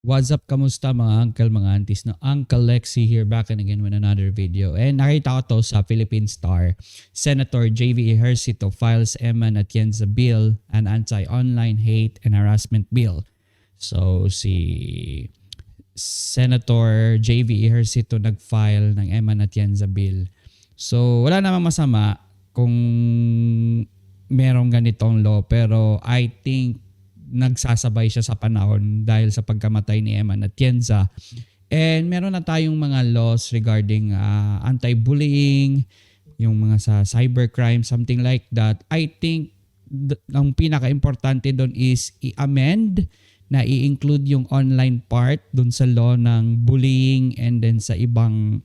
What's up, kamusta mga uncle, mga aunties? No, Uncle Lexi here, back and again with another video. And nakita ko to sa Philippine Star. Senator J.V. Ejercito files Eman Atienza bill, an anti-online hate and harassment bill. So si Senator J.V. Ejercito nag-file ng Eman Atienza bill. So wala namang masama kung merong ganitong law, pero I think nagsasabay siya sa panahon dahil sa pagkamatay ni Eman Atienza. And meron na tayong mga laws regarding anti-bullying, yung mga sa cybercrime, something like that. I think ang pinaka-importante doon is i-amend na i-include yung online part doon sa law ng bullying, and then sa ibang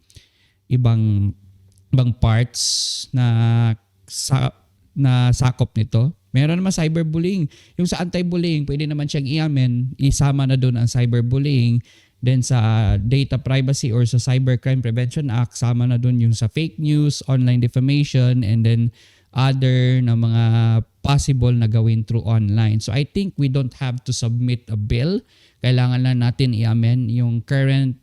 parts na sakop nito. Meron naman cyberbullying. Yung sa anti-bullying, pwede naman siyang i-amend, isama na doon ang cyberbullying. Then sa Data Privacy or sa Cybercrime Prevention Act, sama na doon yung sa fake news, online defamation, and then other na mga possible na gawin through online. So I think we don't have to submit a bill. Kailangan lang natin i-amend yung current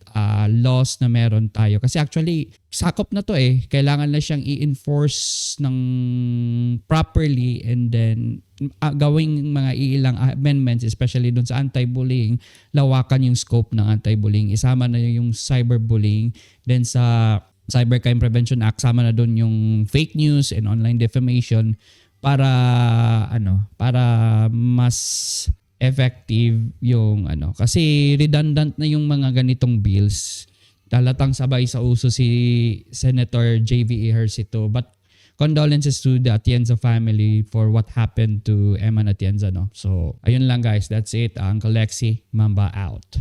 laws na meron tayo. Kasi actually, sakop na to eh. Kailangan na siyang i-enforce ng properly, and then gawing mga ilang amendments, especially dun sa anti-bullying, lawakan yung scope ng anti-bullying. Isama na yung cyberbullying. Then sa Cybercrime Prevention Act, sama na dun yung fake news and online defamation para mas effective yung kasi redundant na yung mga ganitong bills. Talatang sabay sa uso si Senator J.V. Ejercito, but condolences to the Atienza family for what happened to Eman Atienza, no? So ayun lang guys, that's it. Uncle Lexi, Mamba out.